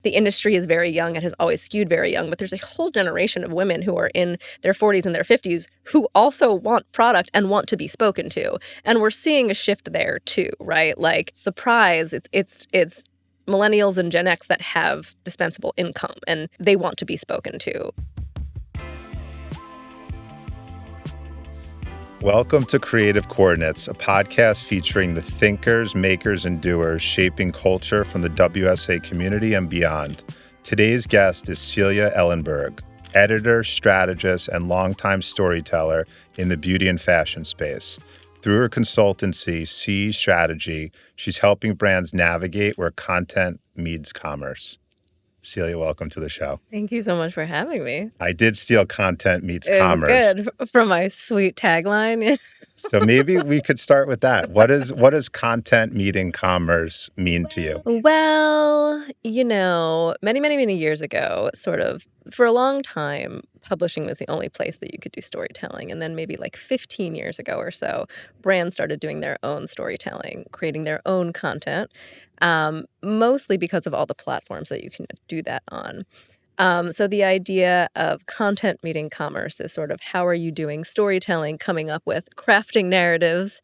the industry is very young. It has always skewed very young, but there's a whole generation of women who are in their 40s and their 50s who also want product and want to be spoken to. And we're seeing a shift there too, right? Like, surprise, it's millennials and Gen X that have dispensable income and they want to be spoken to. Welcome to Creative Coordinates, a podcast featuring the thinkers, makers, and doers shaping culture from the WSA community and beyond. Today's guest is Celia Ellenberg, editor, strategist, and longtime storyteller in the beauty and fashion space. Through her consultancy, C Strategy, she's helping brands navigate where content meets commerce. Celia, welcome to the show. Thank you so much for having me. I did steal content meets It's commerce. good from my sweet tagline. So maybe we could start with that. What does content meeting commerce mean to you? Well, many years ago, sort of, for a long time, publishing was the only place that you could do storytelling. And then maybe like 15 years ago or so, brands started doing their own storytelling, creating their own content, mostly because of all the platforms that you can do that on. So the idea of content meeting commerce is sort of how are you doing storytelling, coming up with crafting narratives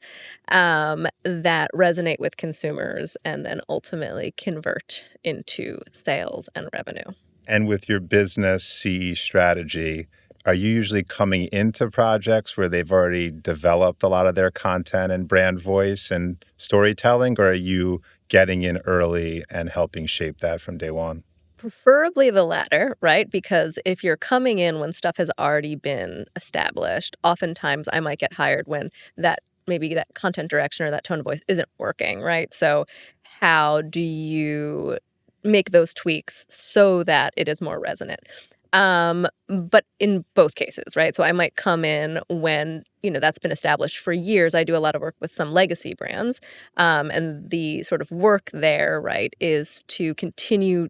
that resonate with consumers and then ultimately convert into sales and revenue. And with your business CE strategy, are you usually coming into projects where they've already developed a lot of their content and brand voice and storytelling, or are you getting in early and helping shape that from day one? Preferably the latter, right? Because if you're coming in when stuff has already been established, oftentimes I might get hired when maybe that content direction or that tone of voice isn't working, right? So how do you make those tweaks so that it is more resonant? But in both cases, right? So I might come in when, that's been established for years. I do a lot of work with some legacy brands. And the sort of work there, right, is to continue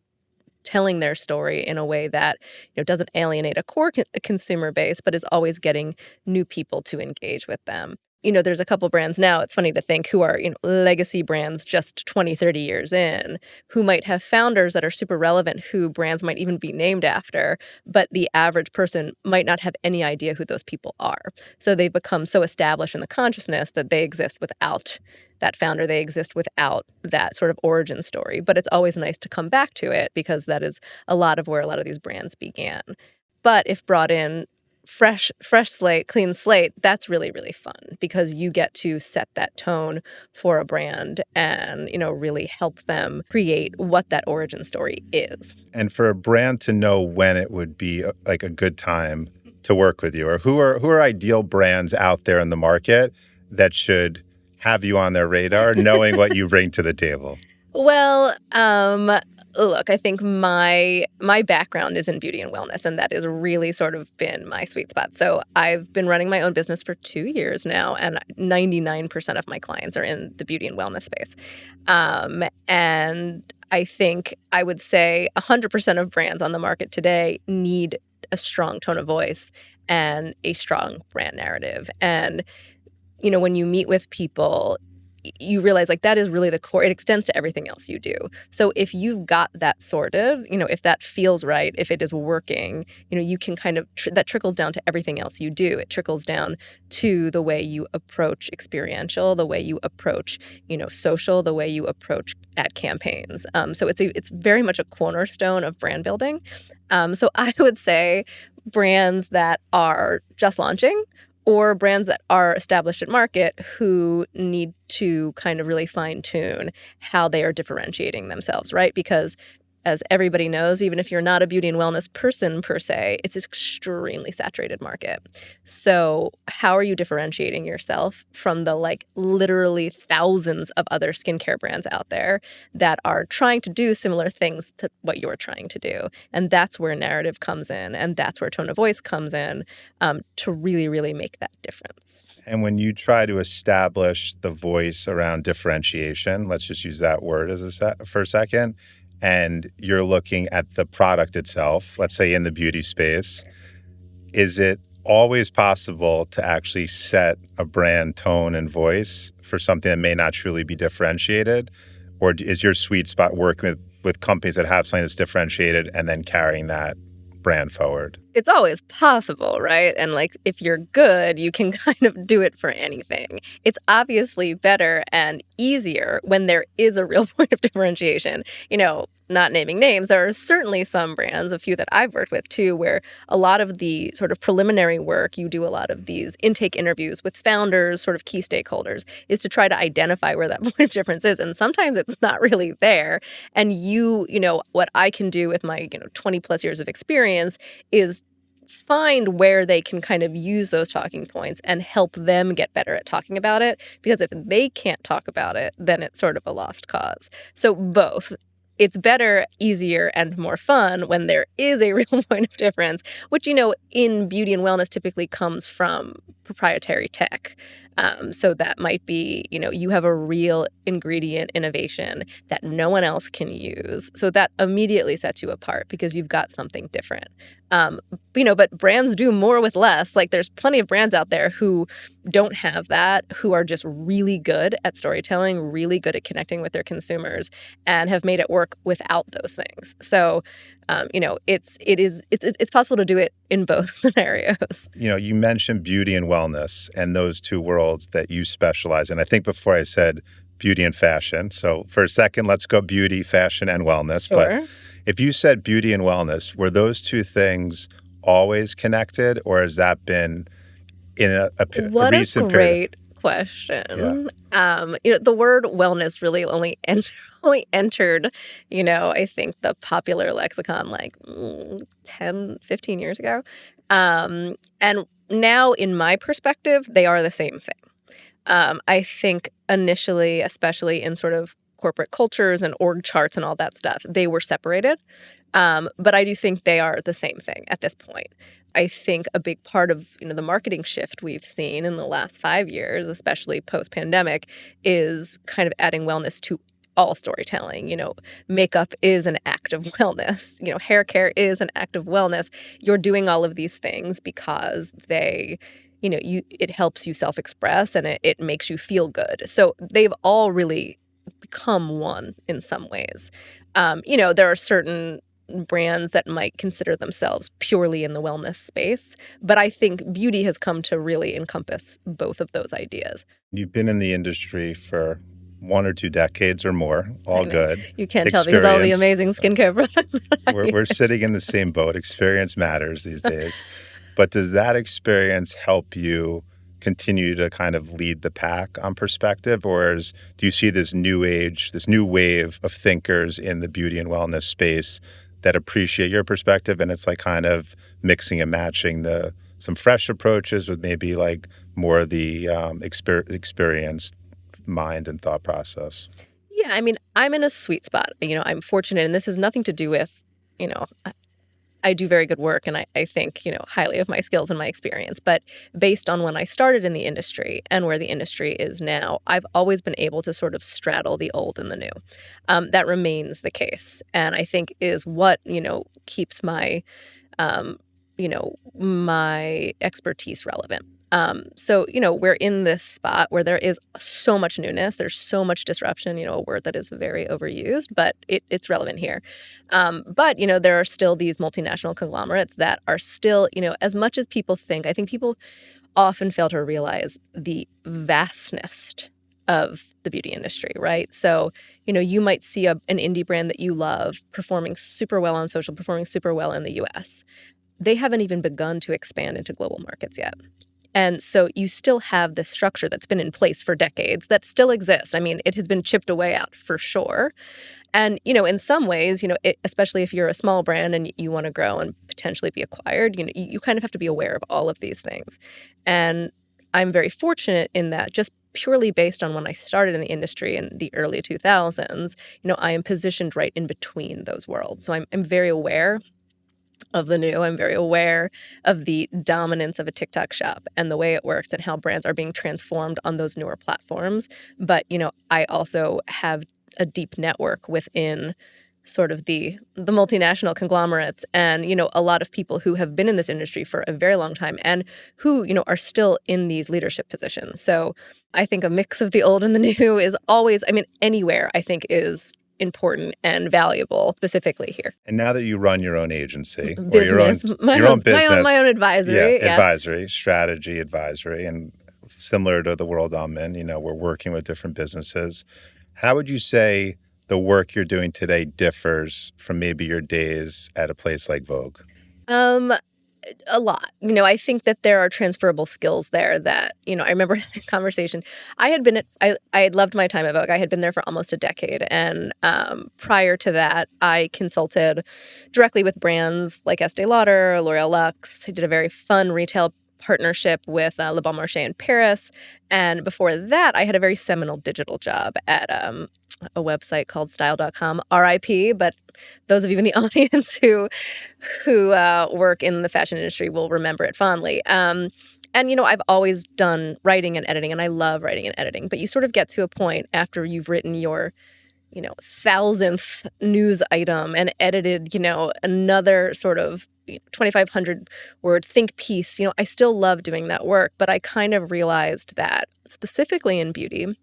telling their story in a way that doesn't alienate a core consumer base, but is always getting new people to engage with them. There's a couple brands now, it's funny to think, who are legacy brands just 20, 30 years in, who might have founders that are super relevant, who brands might even be named after, but the average person might not have any idea who those people are. So they become so established in the consciousness that they exist without that founder, they exist without that sort of origin story. But it's always nice to come back to it because that is a lot of where a lot of these brands began. But if brought in fresh slate, clean slate, that's really, really fun because you get to set that tone for a brand and, really help them create what that origin story is. And for a brand to know when it would be like a good time to work with you, or who are ideal brands out there in the market that should have you on their radar, knowing what you bring to the table? Well, look, I think my background is in beauty and wellness, and that has really sort of been my sweet spot. So I've been running my own business for 2 years now, and 99% of my clients are in the beauty and wellness space. And I think I would say 100% of brands on the market today need a strong tone of voice and a strong brand narrative. And when you meet with people, you realize like that is really the core. It extends to everything else you do. So if you've got that sorted, if that feels right, if it is working, you can kind of, that trickles down to everything else you do. It trickles down to the way you approach experiential, the way you approach, social, the way you approach ad campaigns. So it's very much a cornerstone of brand building. So I would say brands that are just launching, or brands that are established at market who need to kind of really fine-tune how they are differentiating themselves, right? Because as everybody knows, even if you're not a beauty and wellness person per se, it's an extremely saturated market. So how are you differentiating yourself from the literally thousands of other skincare brands out there that are trying to do similar things to what you're trying to do? And that's where narrative comes in, and that's where tone of voice comes in, to really, really make that difference. And when you try to establish the voice around differentiation, let's just use that word for a second, and you're looking at the product itself, let's say in the beauty space, is it always possible to actually set a brand tone and voice for something that may not truly be differentiated? Or is your sweet spot working with with companies that have something that's differentiated and then carrying that brand forward? It's always possible, right? And, like, if you're good, you can kind of do it for anything. It's obviously better and easier when there is a real point of differentiation. Not naming names, there are certainly some brands, a few that I've worked with too, where a lot of the sort of preliminary work, you do a lot of these intake interviews with founders, sort of key stakeholders, is to try to identify where that point of difference is. And sometimes it's not really there. And what I can do with my, 20 plus years of experience is find where they can kind of use those talking points and help them get better at talking about it. Because if they can't talk about it, then it's sort of a lost cause. So both. It's better, easier, and more fun when there is a real point of difference, which, in beauty and wellness typically comes from proprietary tech. So that might be, you have a real ingredient innovation that no one else can use. So that immediately sets you apart because you've got something different. But brands do more with less. Like, there's plenty of brands out there who don't have that, who are just really good at storytelling, really good at connecting with their consumers, and have made it work without those things. So, it's possible to do it in both scenarios. You mentioned beauty and wellness and those two worlds that you specialize in. I think before I said beauty and fashion. So for a second, let's go beauty, fashion, and wellness. Sure. But if you said beauty and wellness, were those two things always connected, or has that been in a What a recent period? great question. The word wellness really only entered, I think the popular lexicon like 10, 15 years ago. And now, in my perspective, they are the same thing. I think initially, especially in sort of corporate cultures and org charts and all that stuff, they were separated. But I do think they are the same thing at this point. I think a big part of the marketing shift we've seen in the last 5 years, especially post-pandemic, is kind of adding wellness to all storytelling. Makeup is an act of wellness. Hair care is an act of wellness. You're doing all of these things because it helps you self-express and it makes you feel good. So they've all really become one in some ways. There are certain brands that might consider themselves purely in the wellness space, but I think beauty has come to really encompass both of those ideas. You've been in the industry for 1 or 2 decades or more. I All know. good. You can't tell because all the Experience. amazing skincare products that I We're use. sitting in the same boat. Experience matters these days. But does that experience help you continue to kind of lead the pack on perspective? Or do you see this new age, this new wave of thinkers in the beauty and wellness space that appreciate your perspective, and it's like kind of mixing and matching some fresh approaches with maybe like more of the experienced mind and thought process? Yeah, I mean, I'm in a sweet spot. I'm fortunate, and this has nothing to do with, I do very good work, and I think, highly of my skills and my experience. But based on when I started in the industry and where the industry is now, I've always been able to sort of straddle the old and the new. That remains the case, and I think is what, keeps my expertise relevant. So, we're in this spot where there is so much newness. There's so much disruption, a word that is very overused, but it's relevant here. But, there are still these multinational conglomerates that are still, as much as people think, I think people often fail to realize the vastness of the beauty industry, right? So, you might see an indie brand that you love performing super well on social, performing super well in the US. They haven't even begun to expand into global markets yet. And so you still have this structure that's been in place for decades that still exists. I mean, it has been chipped away at for sure. And, in some ways, especially if you're a small brand and you want to grow and potentially be acquired, you kind of have to be aware of all of these things. And I'm very fortunate in that, just purely based on when I started in the industry in the early 2000s, I am positioned right in between those worlds. So I'm very aware of the new. I'm very aware of the dominance of a TikTok shop and the way it works and how brands are being transformed on those newer platforms. But, I also have a deep network within sort of the multinational conglomerates and, a lot of people who have been in this industry for a very long time and who, are still in these leadership positions. So I think a mix of the old and the new is always, I mean, anywhere I think is important and valuable specifically here. And now that you run your own agency or Business, your own my own business, yeah, advisory, yeah. advisory, strategy advisory, and similar to the world I'm in, we're working with different businesses. How would you say the work you're doing today differs from maybe your days at a place like Vogue? Um, a lot. I think that there are transferable skills there that, I remember having a conversation. I had loved my time at Vogue. I had been there for almost a decade. And prior to that, I consulted directly with brands like Estee Lauder, L'Oreal Luxe. I did a very fun retail partnership with Le Bon Marché in Paris. And before that, I had a very seminal digital job at a website called style.com, RIP. But those of you in the audience who work in the fashion industry will remember it fondly. And I've always done writing and editing, and I love writing and editing. But you sort of get to a point after you've written your, thousandth news item and edited, another sort of 2,500 word think piece. I still love doing that work, but I kind of realized that specifically in beauty,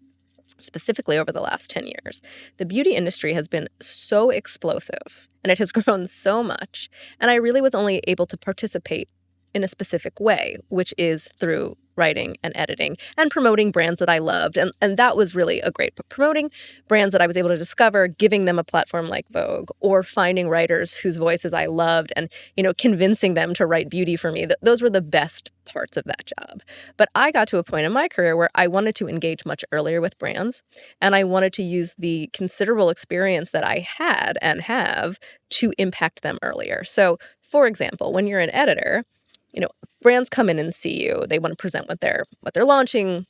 specifically over the last 10 years, the beauty industry has been so explosive and it has grown so much. And I really was only able to participate in a specific way, which is through writing and editing and promoting brands that I loved. And that was really a great, but promoting brands that I was able to discover, giving them a platform like Vogue, or finding writers whose voices I loved and, convincing them to write beauty for me. Those were the best parts of that job. But I got to a point in my career where I wanted to engage much earlier with brands, and I wanted to use the considerable experience that I had and have to impact them earlier. So, for example, when you're an editor, brands come in and see you. They want to present what they're launching,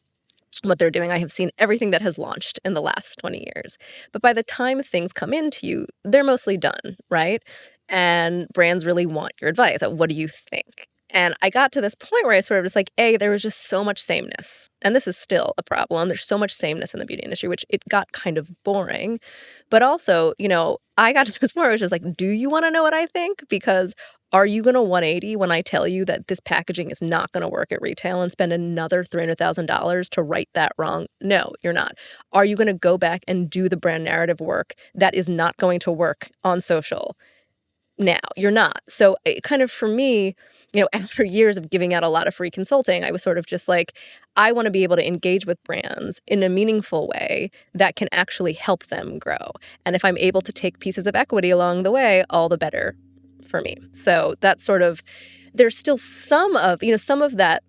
what they're doing. I have seen everything that has launched in the last 20 years. But by the time things come into you, they're mostly done, right? And brands really want your advice. What do you think? And I got to this point where I sort of just like, there was just so much sameness. And this is still a problem. There's so much sameness in the beauty industry, which it got kind of boring. But also, I got to this point where I was just like, do you want to know what I think? Because are you going to 180 when I tell you that this packaging is not going to work at retail and spend another $300,000 to right that wrong? No, you're not. Are you going to go back and do the brand narrative work that is not going to work on social? Now, you're not. So it kind of, for me, after years of giving out a lot of free consulting, I was sort of just like, I want to be able to engage with brands in a meaningful way that can actually help them grow. And if I'm able to take pieces of equity along the way, all the better for me. So that's sort of, there's still some of that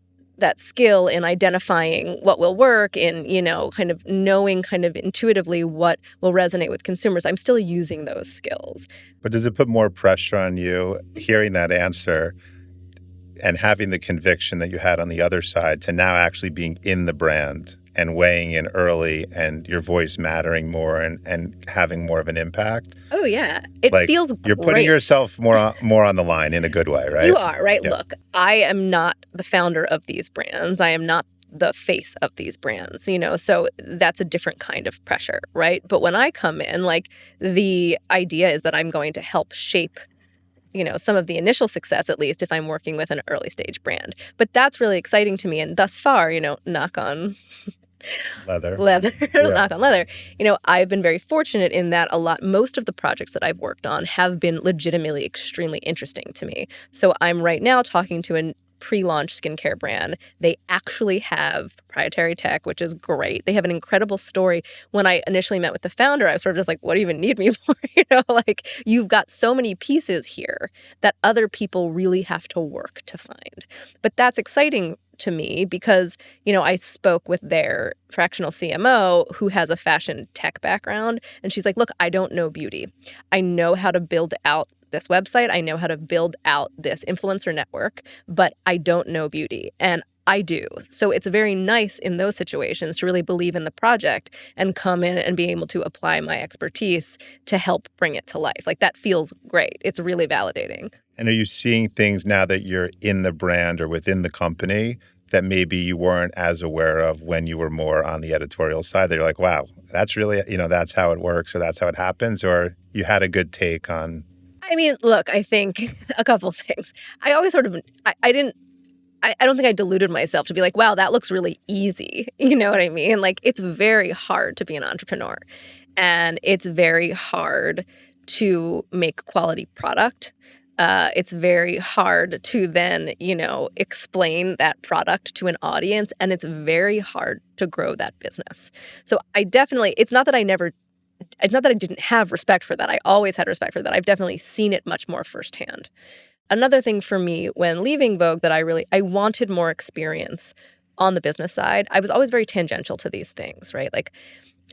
skill in identifying what will work, in, kind of knowing kind of intuitively what will resonate with consumers. I'm still using those skills. But does it put more pressure on you hearing that answer and having the conviction that you had on the other side to now actually being in the brand and weighing in early and your voice mattering more and having more of an impact? Oh, yeah. It feels great. You're putting yourself more on the line in a good way, right? You are, right? Yeah. Look, I am not the founder of these brands. I am not the face of these brands, so that's a different kind of pressure, right? But when I come in, the idea is that I'm going to help shape some of the initial success, at least if I'm working with an early stage brand. But that's really exciting to me. And thus far, knock on leather, knock on leather, I've been very fortunate in that most of the projects that I've worked on have been legitimately extremely interesting to me. So I'm right now talking to a pre-launch skincare brand. They actually have proprietary tech, which is great. They have an incredible story. When I initially met with the founder, I was sort of just like, what do you even need me for? You've got so many pieces here that other people really have to work to find. But that's exciting to me because, I spoke with their fractional CMO who has a fashion tech background. And she's like, look, I don't know beauty. I know how to build out this website. I know how to build out this influencer network, but I don't know beauty. And I do. So it's very nice in those situations to really believe in the project and come in and be able to apply my expertise to help bring it to life. That feels great. It's really validating. And are you seeing things now that you're in the brand or within the company that maybe you weren't as aware of when you were more on the editorial side, that you're like, wow, that's really, that's how it works or that's how it happens, or you had a good take on? I mean, look, I think a couple things. I always sort of, I don't think I deluded myself to be like, wow, that looks really easy. You know what I mean? It's very hard to be an entrepreneur. and it's very hard to make quality product. It's very hard to then, explain that product to an audience, and it's very hard to grow that business. So I definitely it's not that I didn't have respect for that. I always had respect for that. I've definitely seen it much more firsthand. Another thing for me when leaving Vogue that I wanted more experience on the business side. I was always very tangential to these things, right? Like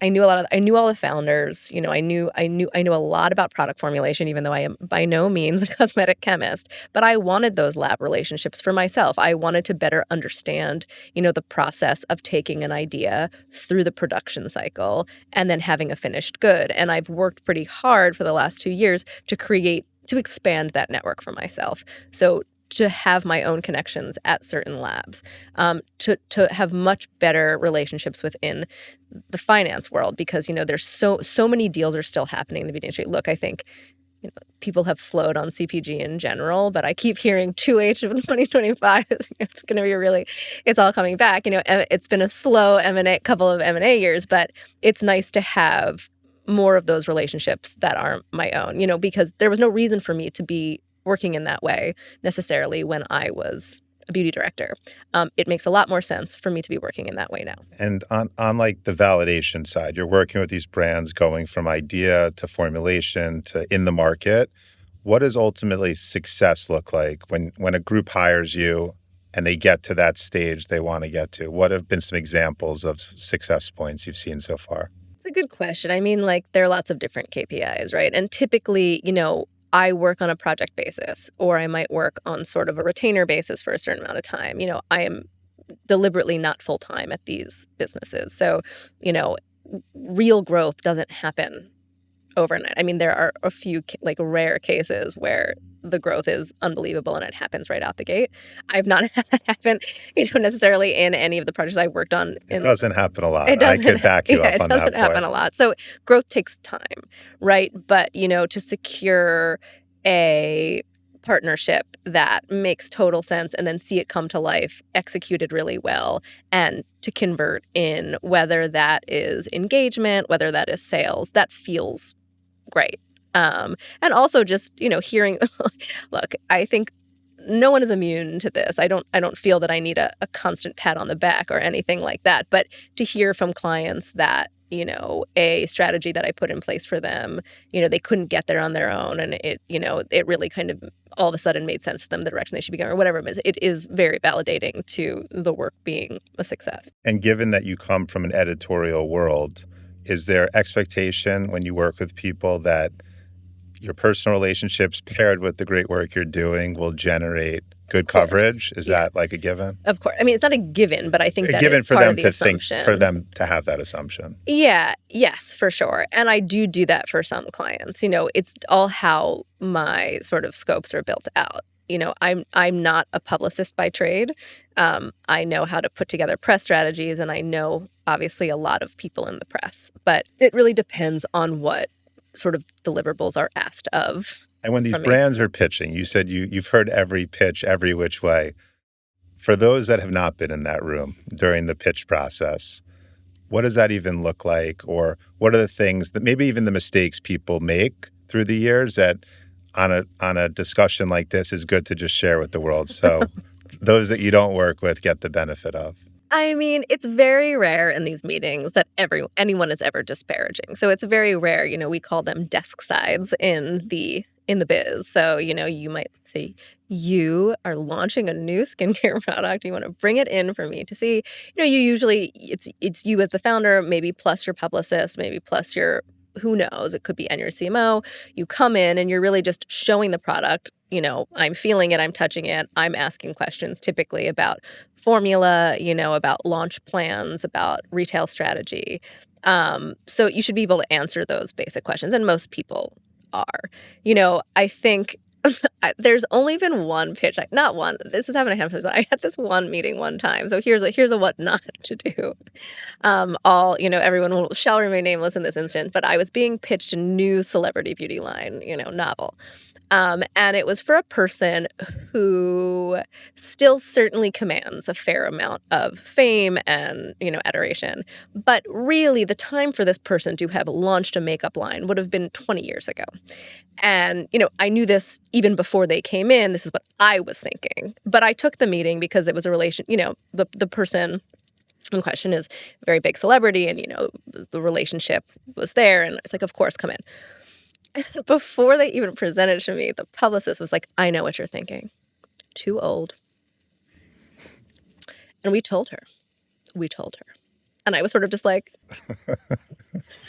I knew all the founders, I knew a lot about product formulation, even though I am by no means a cosmetic chemist, but I wanted those lab relationships for myself. I wanted to better understand, the process of taking an idea through the production cycle and then having a finished good. And I've worked pretty hard for the last 2 years to expand that network for myself. So to have my own connections at certain labs, to have much better relationships within the finance world because, there's so many deals are still happening in the beauty industry. Look, I think, people have slowed on CPG in general, but I keep hearing 2H of 2025 it's going to be it's all coming back. It's been a slow couple of M&A years, but it's nice to have more of those relationships that aren't my own, because there was no reason for me to be working in that way necessarily when I was a beauty director. It makes a lot more sense for me to be working in that way now. And on like the validation side, you're working with these brands going from idea to formulation to in the market. What does ultimately success look like when a group hires you and they get to that stage they want to get to? What have been some examples of success points you've seen so far? It's a good question. I mean, like, there are lots of different KPIs, right? And typically, I work on a project basis, or I might work on sort of a retainer basis for a certain amount of time. I am deliberately not full time at these businesses. So, real growth doesn't happen overnight. I mean, there are a few like rare cases where the growth is unbelievable and it happens right out the gate. I've not had that happen, necessarily in any of the projects I've worked on. It doesn't happen a It lot. I doesn't, could back you yeah, up it on doesn't that happen point. a lot. So growth takes time, right? But, to secure a partnership that makes total sense and then see it come to life, executed really well, and to convert in whether that is engagement, whether that is sales, that feels great. And also just, hearing, look, I think no one is immune to this. I don't feel that I need a constant pat on the back or anything like that. But to hear from clients that, a strategy that I put in place for them, they couldn't get there on their own. And it really kind of all of a sudden made sense to them, the direction they should be going or whatever it is very validating to the work being a success. And given that you come from an editorial world, is there expectation when you work with people that your personal relationships paired with the great work you're doing will generate good Of course. coverage? Is Yeah, that like a given? of course. I mean, it's not a given, but I think A that is given for part of them the to think, for assumption. them to have that assumption. Yeah, yes, for sure. And I do that for some clients. It's all how my sort of scopes are built out. I'm not a publicist by trade. I know how to put together press strategies, and I know obviously a lot of people in the press. But it really depends on what sort of deliverables are asked of And when these from me. brands are pitching, you said you've heard every pitch every which way. For those that have not been in that room during the pitch process, what does that even look like? Or what are the things that maybe even the mistakes people make through the years that on a discussion like this is good to just share with the world so those that you don't work with get the benefit of? I mean, it's very rare in these meetings that anyone is ever disparaging. So it's very rare, we call them desk sides in the biz. So, you might say you are launching a new skincare product. You want to bring it in for me to see. You usually it's you as the founder, maybe plus your publicist, maybe plus your who knows, it could be and your CMO. You come in and you're really just showing the product. I'm feeling it, I'm touching it, I'm asking questions typically about formula, about launch plans, about retail strategy. So you should be able to answer those basic questions, and most people are. I think there's only been one pitch, not one. This has happened a handful of times. I had this one meeting one time. So here's a what not to do. Everyone shall remain nameless in this instant, but I was being pitched a new celebrity beauty line, novel. And it was for a person who still certainly commands a fair amount of fame and, adoration. But really, the time for this person to have launched a makeup line would have been 20 years ago. And, I knew this even before they came in. This is what I was thinking. But I took the meeting because it was a relation, the person in question is a very big celebrity and, the relationship was there. And it's like, of course, come in. Before they even presented it to me, the publicist was like, "I know what you're thinking. Too old." And we told her. We told her. And I was sort of just like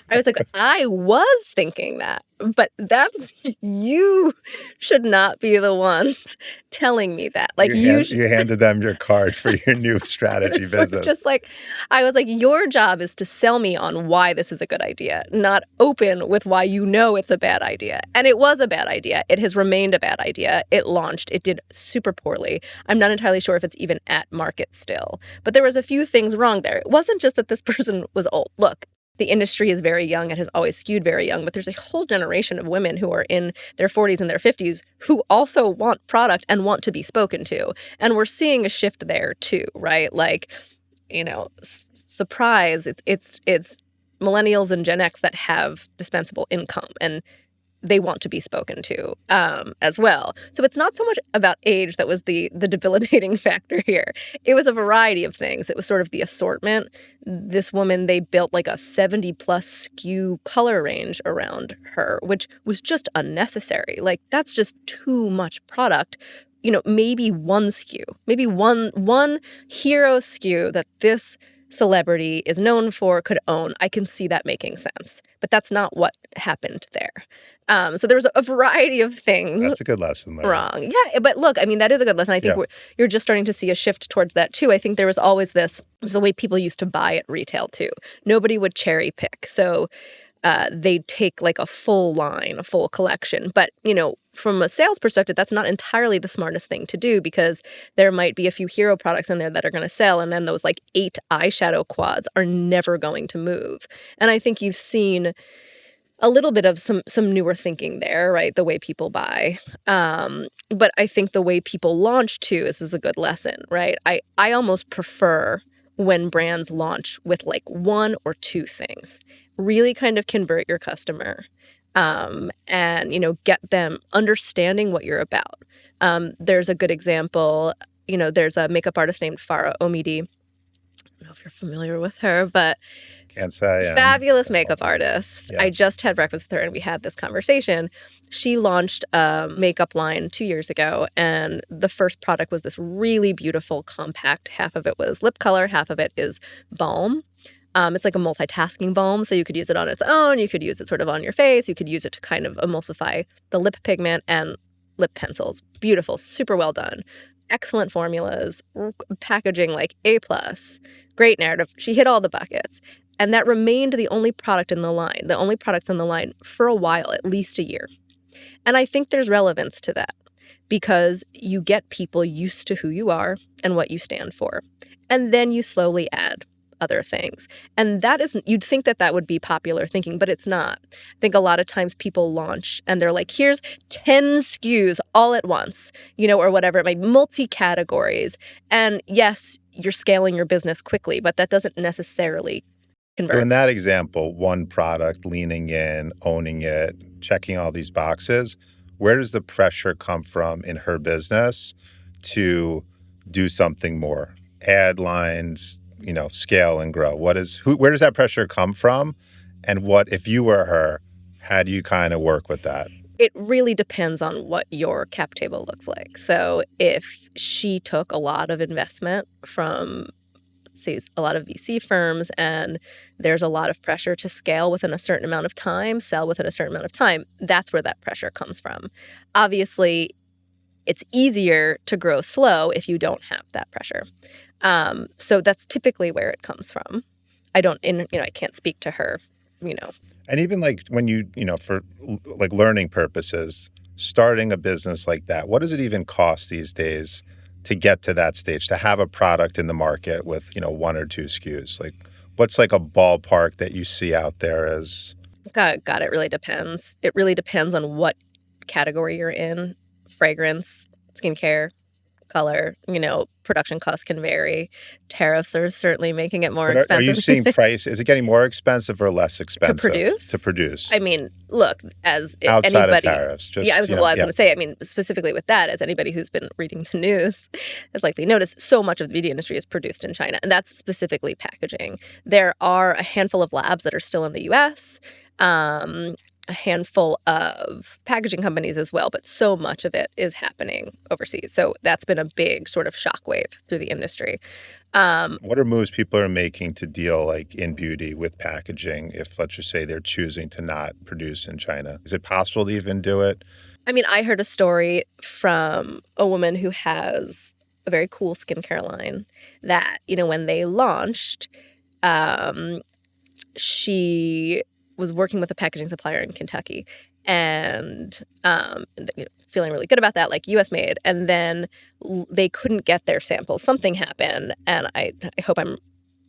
I was like, "I was thinking that, but that's you should not be the ones telling me that. Like, you You handed them your card for your new strategy It's sort of business. just like I was like, "Your job is to sell me on why this is a good idea, not open with why you know it's a bad idea." And it was a bad idea. It has remained a bad idea. It launched. It did super poorly. I'm not entirely sure if it's even at market still. But there was a few things wrong there. It wasn't just that this person was old. Look, the industry is very young. It has always skewed very young, but there's a whole generation of women who are in their 40s and their 50s who also want product and want to be spoken to. And we're seeing a shift there too, right? Like, surprise, it's millennials and Gen X that have dispensable income and they want to be spoken to as well. So it's not so much about age that was the debilitating factor here. It was a variety of things. It was sort of the assortment. This woman, they built like a 70 plus SKU color range around her, which was just unnecessary. Like, that's just too much product. Maybe one SKU, maybe one hero SKU that this celebrity is known for could own. I can see that making sense, but that's not what happened there. So there was a variety of things That's a good lesson learned. wrong. Yeah, but look, I mean, that is a good lesson. I think Yeah. you're just starting to see a shift towards that too. I think there was always this the way people used to buy at retail too. Nobody would cherry pick. So they'd take like a full line, a full collection. But, from a sales perspective, that's not entirely the smartest thing to do because there might be a few hero products in there that are going to sell. And then those like 8 eyeshadow quads are never going to move. And I think you've seen a little bit of some newer thinking there, right? The way people buy. But I think the way people launch too is a good lesson, right? I almost prefer when brands launch with like one or two things. Really kind of convert your customer and get them understanding what you're about. There's a good example. There's a makeup artist named Farah Omidi. I don't know if you're familiar with her, but Can't say I am. fabulous makeup artist. I Yes. just had breakfast with her and we had this conversation. She launched a makeup line 2 years ago, and the first product was this really beautiful compact. Half of it was lip color, half of it is balm. It's like a multitasking balm, so you could use it on its own, you could use it sort of on your face, you could use it to kind of emulsify the lip pigment and lip pencils. Beautiful, super well done. Excellent formulas, packaging like A+, great narrative. She hit all the buckets. And that remained the only product in the line, the only products in the line for a while, at least a year. And I think there's relevance to that because you get people used to who you are and what you stand for. And then you slowly add other things. And that isn't, you'd think that that would be popular thinking, but it's not. I think a lot of times people launch and they're like, here's 10 SKUs all at once, or whatever it might be, multi-categories. And yes, you're scaling your business quickly, but that doesn't necessarily So convert. in that example, one product, leaning in, owning it, checking all these boxes, where does the pressure come from in her business to do something more? Add lines, scale and grow. Where does that pressure come from? And what, if you were her, how do you kind of work with that? It really depends on what your cap table looks like. So if she took a lot of investment from, say, a lot of VC firms, and there's a lot of pressure to scale within a certain amount of time, sell within a certain amount of time, that's where that pressure comes from. Obviously, it's easier to grow slow if you don't have that pressure. So that's typically where it comes from. I can't speak to her, And even like when for like learning purposes, starting a business like that, what does it even cost these days to get to that stage, to have a product in the market with, one or two SKUs? Like, what's like a ballpark that you see out there as? God, it really depends. It really depends on what category you're in, fragrance, skincare, color, production costs can vary. Tariffs are certainly making it more But are you expensive seeing price? Is it getting more expensive or less to expensive to produce. produce I mean, look, as outside of anybody, tariffs? yeah, I Just, was well, I was yeah. going to say, I mean, specifically with that, as anybody who's been reading the news has likely noticed, so much of the beauty industry is produced in China, and that's specifically packaging. There are a handful of labs that are still in the U.S., a handful of packaging companies as well, but so much of it is happening overseas. So that's been a big sort of shockwave through the industry. What are moves people are making to deal like in beauty with packaging if, let's just say, they're choosing to not produce in China? Is it possible to even do it? I mean, I heard a story from a woman who has a very cool skincare line that, when they launched, um, she was working with a packaging supplier in Kentucky and, feeling really good about that, like US made. And then they couldn't get their samples. Something happened. And I hope I'm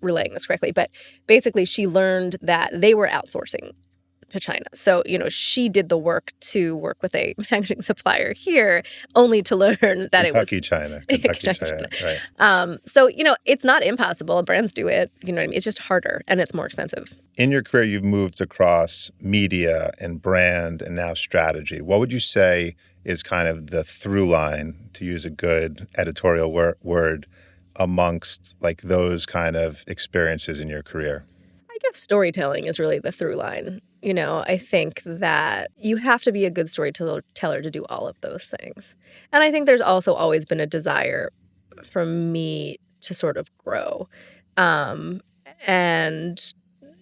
relaying this correctly. But basically, she learned that they were outsourcing to China. So, she did the work to work with a packaging supplier here, only to learn that it was Kentucky, China. China, right? So, it's not impossible. Brands do it. You know what I mean? It's just harder and it's more expensive. In your career, you've moved across media and brand and now strategy. What would you say is kind of the through line, to use a good editorial word, amongst like those kind of experiences in your career? I guess storytelling is really the through line. I think that you have to be a good storyteller to do all of those things. And I think there's also always been a desire for me to sort of grow, um, and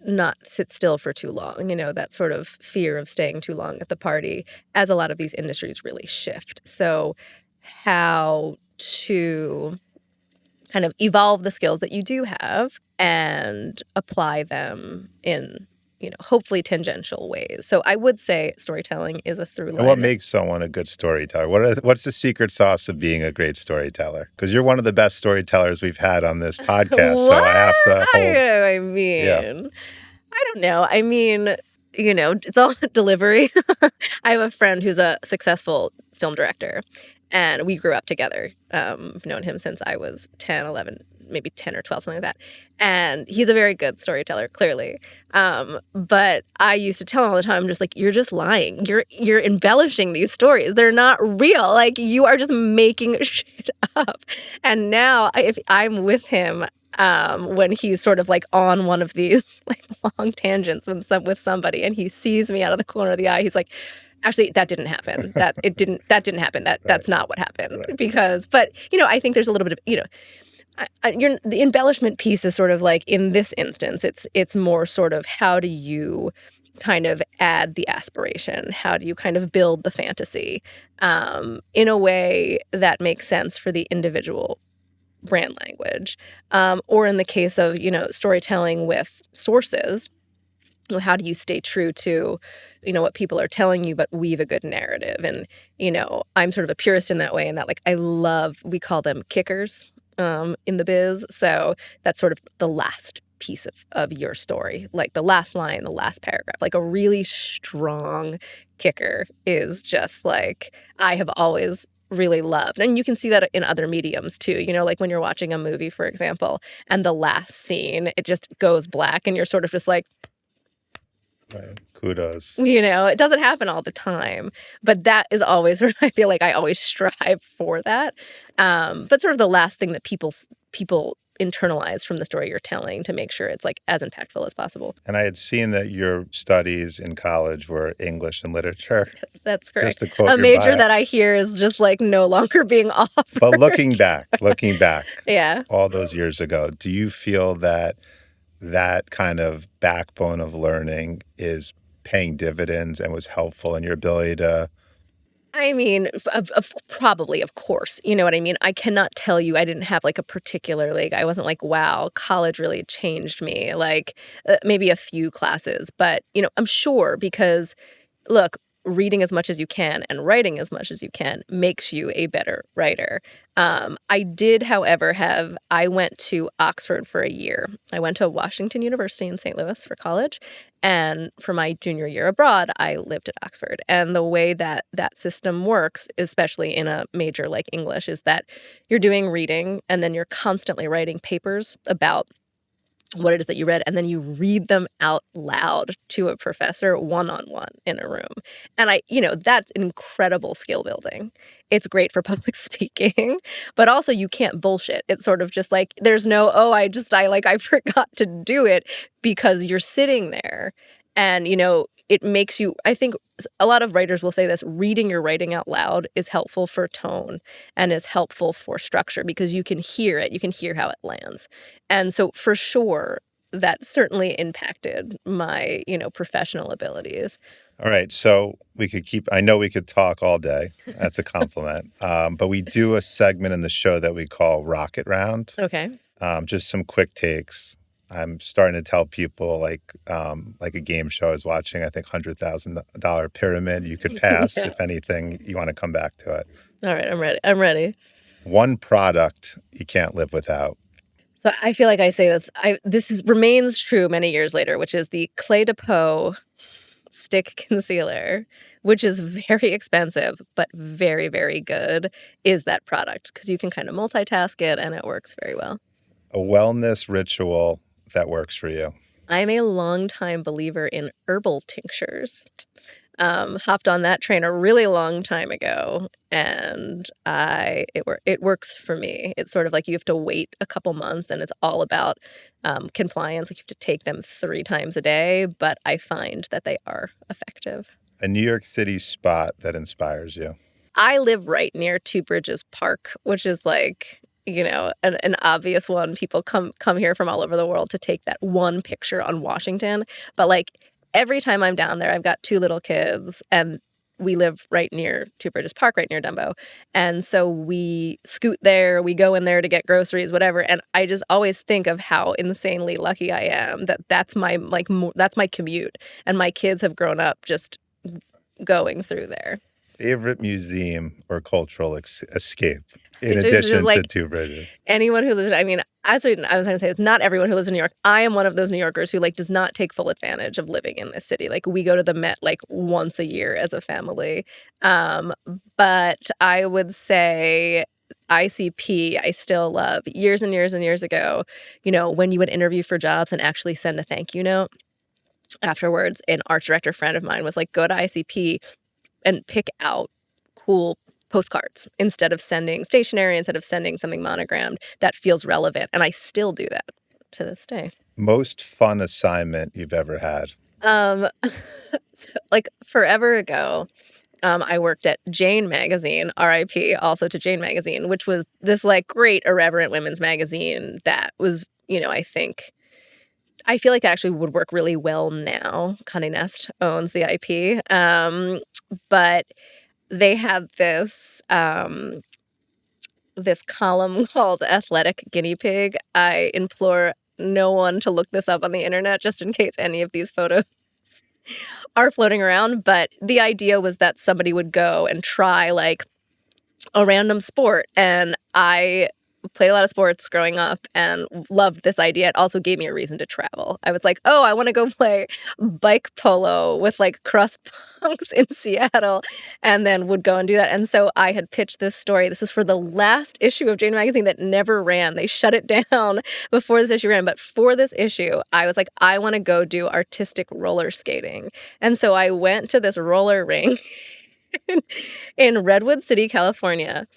not sit still for too long, that sort of fear of staying too long at the party as a lot of these industries really shift. So how to kind of evolve the skills that you do have and apply them in, hopefully tangential ways. So I would say storytelling is a through And what line. makes someone a good storyteller? What's the secret sauce of being a great storyteller? Because you're one of the best storytellers we've had on this podcast, so What? I have to hold. I Yeah, mean, I don't know. I mean, it's all delivery. I have a friend who's a successful film director, and we grew up together. I've known him since I was 10, 11, maybe 10 or 12, something like that. And he's a very good storyteller, clearly. But I used to tell him all the time, just like, you're just lying. You're embellishing these stories. They're not real. Like, you are just making shit up. And now if I'm with him, when he's sort of like on one of these like long tangents with somebody and he sees me out of the corner of the eye, he's like, actually, that didn't happen. That didn't happen. That's not what happened. right. But I think there's a little bit of, the embellishment piece is sort of like, in this instance, it's more sort of, how do you kind of add the aspiration? How do you kind of build the fantasy, in a way that makes sense for the individual brand language, or in the case of, storytelling with sources, how do you stay true to, what people are telling you, but weave a good narrative? And, I'm sort of a purist in that way, in that, like, we call them kickers, in the biz. So that's sort of the last piece of your story, like the last line, the last paragraph. Like, a really strong kicker is just like, I have always really loved. And you can see that in other mediums too, like when you're watching a movie, for example, and the last scene, it just goes black and you're sort of just like, Right. Kudos. it doesn't happen all the time, but that is always sort of, I feel like I always strive for that. But sort of the last thing that people internalize from the story you're telling, to make sure it's like as impactful as possible. And I had seen that your studies in college were English and literature. That's Just correct. to quote A your major bio. that I hear is just like no longer being offered. But looking back, Yeah. all those years ago, do you feel that that kind of backbone of learning is paying dividends and was helpful in your ability to? I mean, probably, of course. You know what I mean? I cannot tell you, I didn't have like a particular, like, I wasn't like, wow, college really changed me. Like, maybe a few classes, but, I'm sure, because look, reading as much as you can and writing as much as you can makes you a better writer. I did, however, I went to Oxford for a year. I went to Washington University in St. Louis for college. And for my junior year abroad, I lived at Oxford. And the way that that system works, especially in a major like English, is that you're doing reading and then you're constantly writing papers about what it is that you read, and then you read them out loud to a professor one-on-one in a room. And that's incredible skill building. It's great for public speaking, but also you can't bullshit. It's sort of just like there's no, oh, I forgot to do it because you're sitting there and it makes you I think a lot of writers will say this, reading your writing out loud is helpful for tone and is helpful for structure because you can hear it, you can hear how it lands. And so for sure, that certainly impacted my, professional abilities. All right. So I know we could talk all day. That's a compliment. But we do a segment in the show that we call Rocket Round. Okay. Just some quick takes. I'm starting to tell people like a game show I was watching, I think $100,000 Pyramid. You could pass Yeah. if anything, you want to come back to it. All right, I'm ready. I'm ready. One product you can't live without. So I feel like I say this remains true many years later, which is the Clé de Peau stick concealer, which is very expensive, but very, very good, is that product because you can kind of multitask it and it works very well. A wellness ritual that works for you. I'm a longtime believer in herbal tinctures. Hopped on that train a really long time ago, and it works for me. It's sort of like you have to wait a couple months, and it's all about compliance. Like you have to take them 3 times a day, but I find that they are effective. A New York City spot that inspires you. I live right near Two Bridges Park, which is like, an obvious one. People come here from all over the world to take that one picture on Washington. But like every time I'm down there, I've got 2 little kids and we live right near Two Bridges Park, right near Dumbo. And so we scoot there, we go in there to get groceries, whatever. And I just always think of how insanely lucky I am that that's my that's my commute. And my kids have grown up just going through there. Favorite museum or cultural escape in It is just addition to like Two Bridges? anyone who lives I mean, actually, I was gonna say it's not everyone who lives in New York. I am one of those New Yorkers who, like, does not take full advantage of living in this city. Like, we go to the Met, like, once a year as a family. Um, but I would say ICP, I still love. Years and years and years ago, when you would interview for jobs and actually send a thank you note afterwards, an art director friend of mine was like, "Go to ICP and pick out cool postcards instead of sending stationery, instead of sending something monogrammed that feels relevant." And I still do that to this day. Most fun assignment you've ever had? Like forever ago, I worked at Jane Magazine, RIP, also to Jane Magazine, which was this like great irreverent women's magazine that was, I feel like it actually would work really well now. Condé Nast owns the IP. But they had this column called Athletic Guinea Pig. I implore no one to look this up on the internet just in case any of these photos are floating around. But the idea was that somebody would go and try like a random sport. And I played a lot of sports growing up and loved this idea. It also gave me a reason to travel. I was like, oh, I want to go play bike polo with like crust punks in Seattle, and then would go and do that. And so I had pitched this story. This is for the last issue of Jane Magazine that never ran. They shut it down before this issue ran. But for this issue, I was like, I want to go do artistic roller skating. And so I went to this roller rink in Redwood City, California.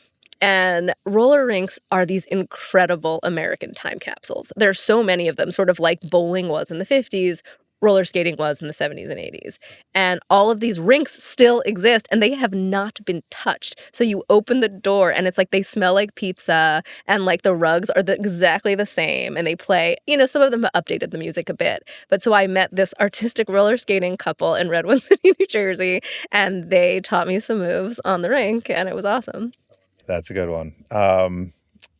And roller rinks are these incredible American time capsules. There are so many of them, sort of like bowling was in the 50s, roller skating was in the 70s and 80s. And all of these rinks still exist and they have not been touched. So you open the door and it's like they smell like pizza and like the rugs are exactly the same and they play, some of them have updated the music a bit. But so I met this artistic roller skating couple in Redwood City, New Jersey, and they taught me some moves on the rink and it was awesome. That's a good one.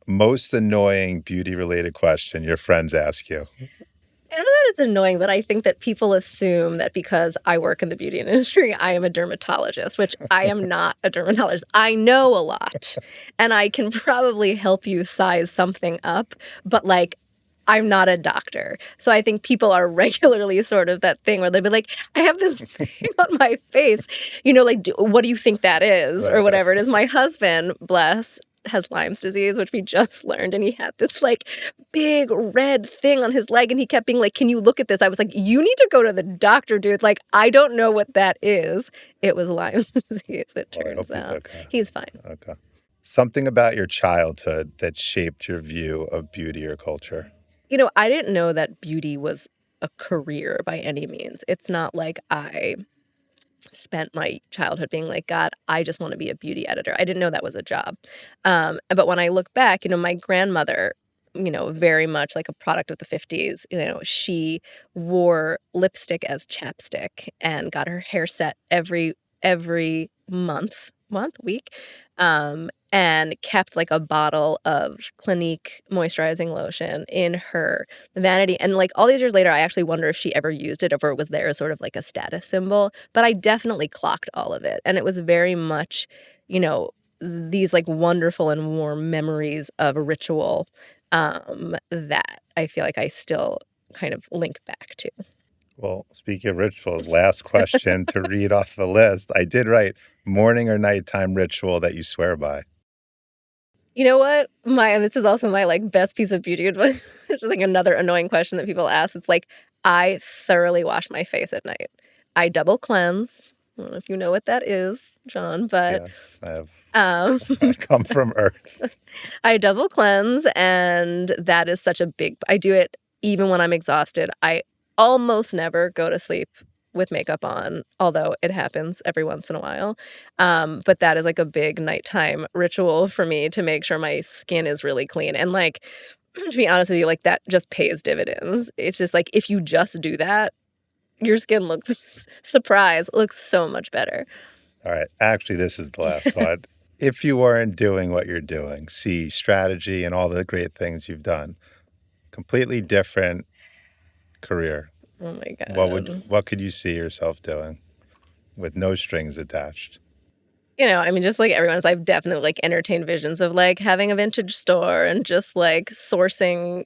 Most annoying beauty-related question your friends ask you? And it's annoying, but I think that people assume that because I work in the beauty industry, I am a dermatologist, which I am not a dermatologist. I know a lot, and I can probably help you size something up, but, like, I'm not a doctor. So I think people are regularly sort of that thing where they'll be like, "I have this thing on my face," like, "What do you think that is?" Right, Or right. whatever it is. My husband, bless, has Lyme's disease, which we just learned, and he had this, like, big red thing on his leg, and he kept being like, "Can you look at this?" I was like, "You need to go to the doctor, dude. Like, I don't know what that is." It was Lyme's disease, it Well, I turns hope he's out. okay. He's fine. Okay. Something about your childhood that shaped your view of beauty or culture. I didn't know that beauty was a career by any means. It's not like I spent my childhood being like, "God, I just wanna be a beauty editor." I didn't know that was a job. But when I look back, my grandmother, very much like a product of the '50s, she wore lipstick as chapstick and got her hair set every week, and kept, like, a bottle of Clinique moisturizing lotion in her vanity, and, like, all these years later, I actually wonder if she ever used it, or if it was there as sort of like a status symbol, but I definitely clocked all of it, and it was very much, you know, these, like, wonderful and warm memories of a ritual, that I feel like I still kind of link back to. Well, speaking of rituals, last question to read off the list. I did write morning or nighttime ritual that you swear by. You know what? This is also my, like, best piece of beauty advice. It's just, like, another annoying question that people ask. It's like, I thoroughly wash my face at night. I double cleanse. I don't know if you know what that is, John, but, Yes, I have. um, I come from Earth. I double cleanse, and that is such a big I do it even when I'm exhausted. I almost never go to sleep with makeup on, although it happens every once in a while. But that is, like, a big nighttime ritual for me to make sure my skin is really clean, and, like, to be honest with you, like, that just pays dividends. It's just, like, if you just do that, your skin looks surprise, looks so much better. All right. Actually, this is the last one. If you weren't doing what you're doing, see strategy and all the great things you've done, completely different career. Oh my god. What could you see yourself doing with no strings attached? I mean, just like everyone else, I've definitely, like, entertained visions of, like, having a vintage store and just, like, sourcing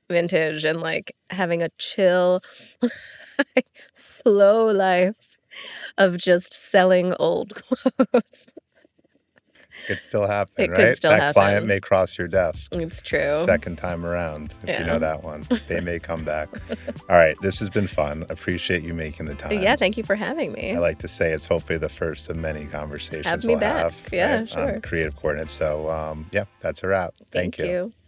vintage and, like, having a chill, slow life of just selling old clothes. Could still happen, It could right? still That client happen. may cross your desk It's true. second time around, if you know Yeah. that one. They may come back. All right, this has been fun. Appreciate you making the Yeah, time. thank you for having I me. like to say it's hopefully the first of many Have conversations me we'll back. have, right, Yeah, on sure. creative coordinates. So, yeah, that's a wrap. Thank Thank you. you.